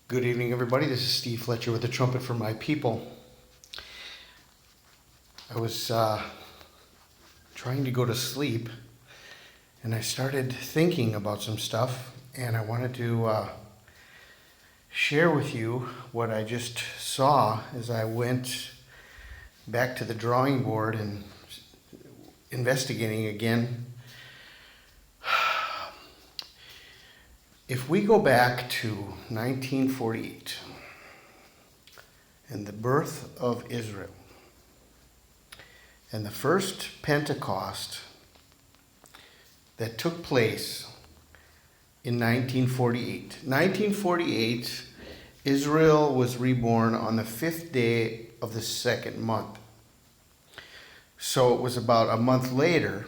Good evening, everybody. This is Steve Fletcher with the Trumpet for My People. I was trying to go to sleep, and I started thinking about some stuff, and I wanted to share with you what I just saw as I went back to the drawing board and investigating again. If we go back to 1948 and the birth of Israel and the first Pentecost that took place in 1948. 1948, Israel was reborn on the 5th day of the second month. So it was about a month later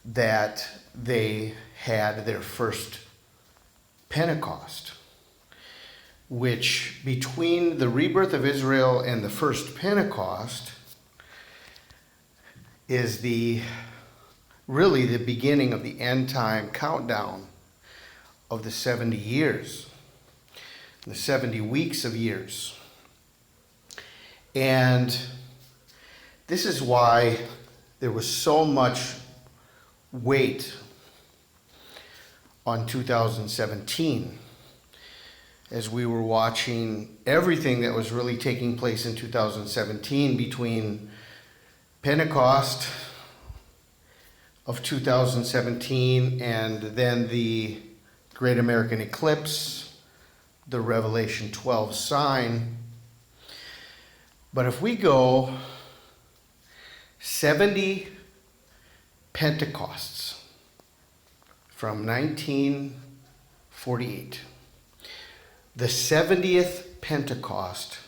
that they had their first Pentecost, which between the rebirth of Israel and the first Pentecost is really the beginning of the end time countdown of the 70 years, the 70 weeks of years. And this is why there was so much weight on 2017 as we were watching everything that was really taking place in 2017 between Pentecost of 2017 and then the Great American Eclipse, the Revelation 12 sign. But if we go 70 Pentecosts from 1948. The 70th Pentecost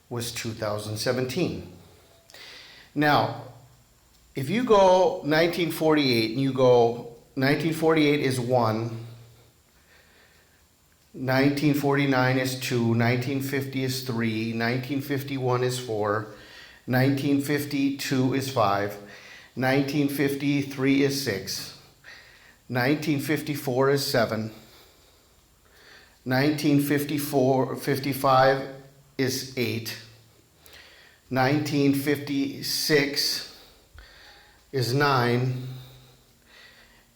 was 2017. Now, if you go 1948 and you go 1948 is 1, 1949 is 2, 1950 is 3, 1951 is 4, 1952 is 5, 1953 is 6, 1954 is 7, 1955 is 8, 1956 is 9,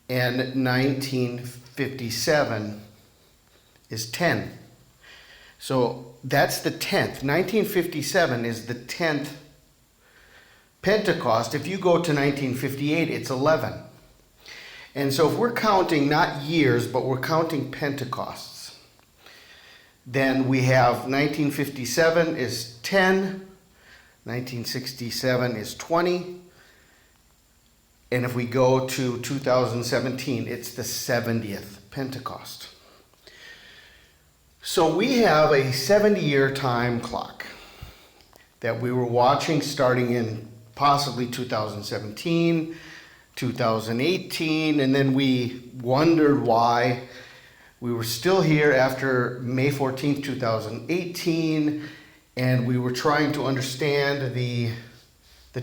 and 1957 is 10. So that's the 10th. 1957 is the 10th Pentecost. If you go to 1958, it's 11. And so if we're counting not years, but we're counting Pentecosts, then we have 1957 is 10, 1967 is 20, and if we go to 2017, it's the 70th Pentecost. So we have a 70-year time clock that we were watching starting in possibly 2017, 2018, and then we wondered why we were still here after May 14th, 2018, and we were trying to understand the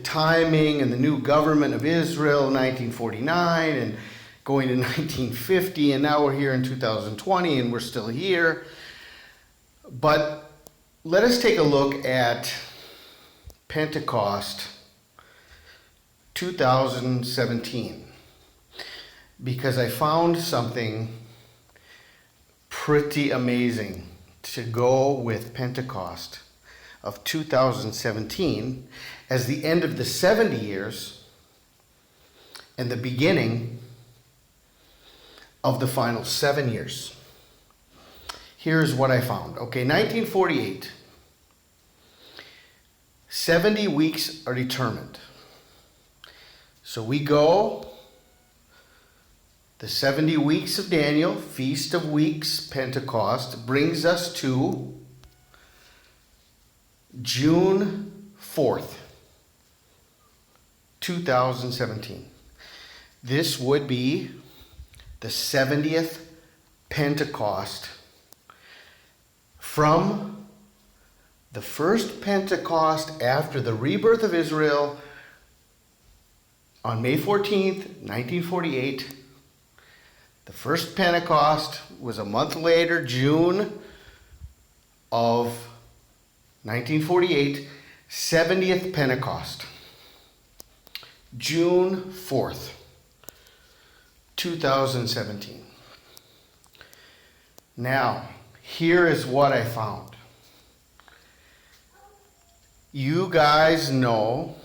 timing and the new government of Israel in 1949 and going to 1950, and now we're here in 2020 and we're still here. But let us take a look at Pentecost 2017, because I found something pretty amazing to go with Pentecost of 2017 as the end of the 70 years and the beginning of the final 7 years. Here's what I found. Okay, 1948, 70 weeks are determined. So we go the 70 weeks of Daniel, Feast of Weeks, Pentecost, brings us to June 4th, 2017. This would be the 70th Pentecost from the first Pentecost after the rebirth of Israel on May 14th, 1948, first Pentecost was a month later, June of 1948, 70th Pentecost. June 4th, 2017. Now, here is what I found. You guys know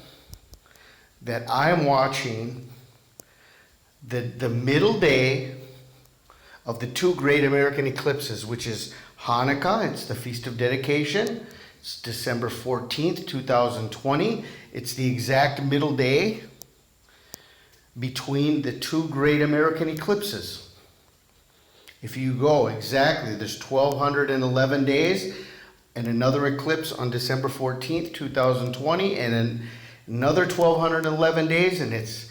that I'm watching the middle day of the two great American eclipses, which is Hanukkah, it's the Feast of Dedication. It's December 14th, 2020. It's the exact middle day between the two great American eclipses. If you go exactly, there's 1,211 days and another eclipse on December 14th, 2020, and another 1,211 days, and it's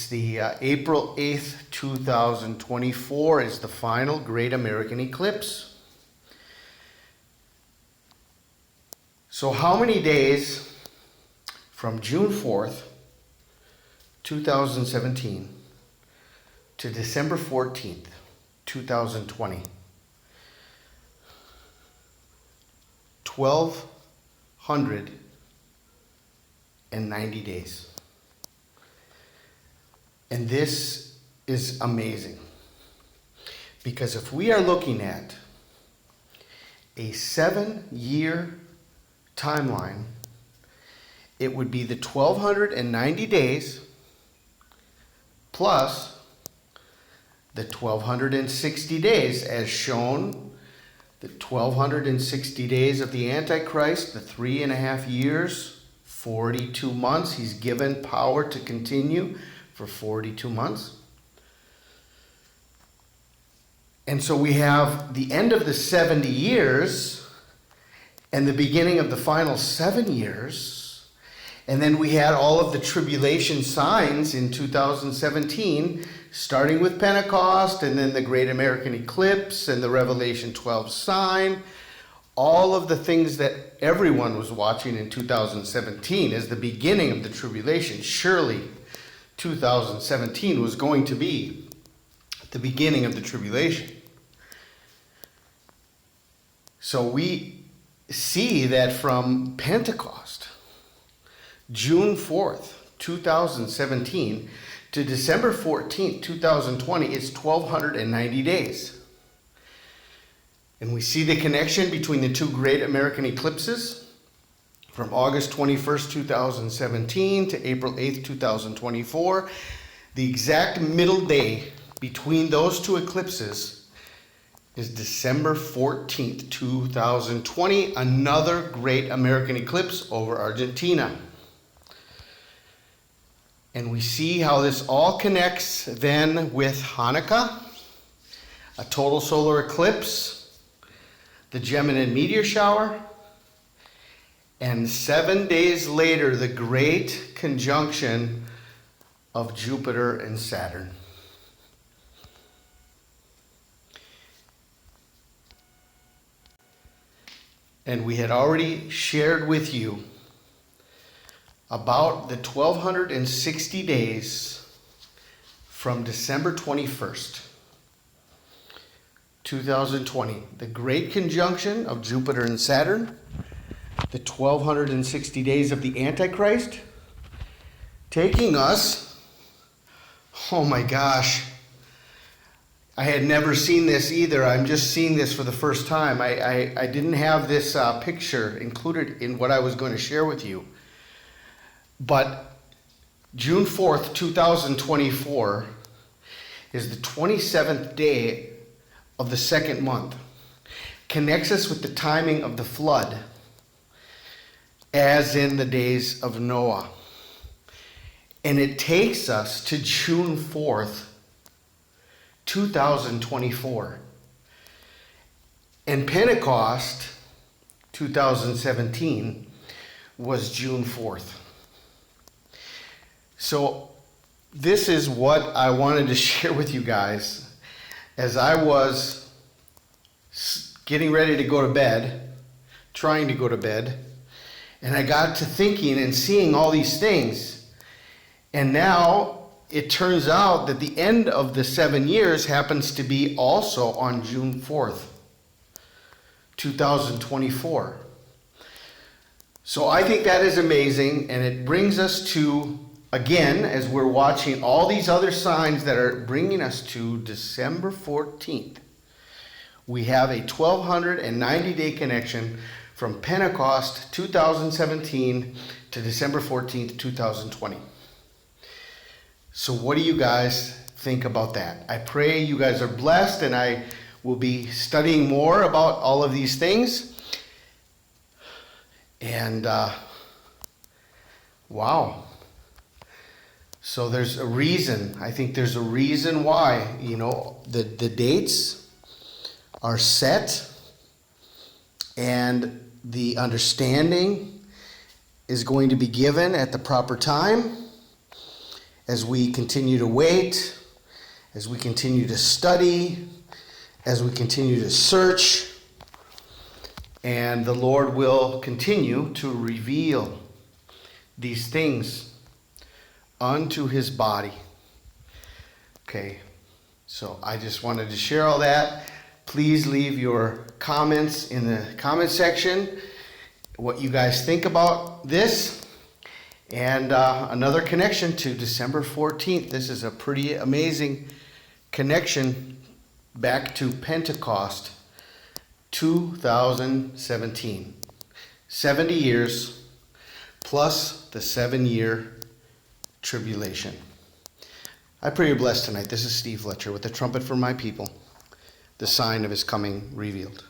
the April 8th, 2024 is the final great American eclipse. So how many days from June 4th, 2017 to December 14th, 2020? 1,290 days. And this is amazing, because if we are looking at a 7-year timeline, it would be the 1,290 days plus the 1,260 days as shown, the 1,260 days of the Antichrist, the 3.5 years, 42 months. He's given power to continue for 42 months. And so we have the end of the 70 years and the beginning of the final 7 years. And then we had all of the tribulation signs in 2017, starting with Pentecost, and then the Great American Eclipse, and the Revelation 12 sign. All of the things that everyone was watching in 2017 as the beginning of the tribulation. Surely 2017 was going to be the beginning of the tribulation. So we see that from Pentecost, June 4th, 2017, to December 14th, 2020, it's 1,290 days. And we see the connection between the two great American eclipses from August 21st, 2017 to April 8th, 2024. The exact middle day between those two eclipses is December 14th, 2020, another great American eclipse over Argentina. And we see how this all connects then with Hanukkah, a total solar eclipse, the Geminid meteor shower, and 7 days later, the great conjunction of Jupiter and Saturn. And we had already shared with you about the 1,260 days from December 21st, 2020, the great conjunction of Jupiter and Saturn, the 1,260 days of the Antichrist, taking us, oh my gosh, I had never seen this either. I'm just seeing this for the first time. I didn't have this picture included in what I was going to share with you. But June 4th, 2024 is the 27th day of the second month. Connects us with the timing of the flood, as in the days of Noah. And it takes us to June 4th, 2024. And Pentecost 2017 was June 4th. So this is what I wanted to share with you guys as I was getting ready to go to bed, trying to go to bed, and I got to thinking and seeing all these things. And now it turns out that the end of the 7 years happens to be also on June 4th, 2024. So I think that is amazing, and it brings us to, again, as we're watching all these other signs that are bringing us to December 14th, we have a 1290-day connection from Pentecost 2017 to December 14th, 2020. So what do you guys think about that? I pray you guys are blessed, and I will be studying more about all of these things. And wow. So there's a reason. I think there's a reason why, the dates are set, and the understanding is going to be given at the proper time as we continue to wait, as we continue to study, as we continue to search, and the Lord will continue to reveal these things unto his body. Okay, so I just wanted to share all that. Please leave your comments in the comment section, what you guys think about this. And another connection to December 14th. This is a pretty amazing connection back to Pentecost 2017. 70 years plus the 7-year tribulation. I pray you're blessed tonight. This is Steve Fletcher with the trumpet for my people, the sign of his coming revealed.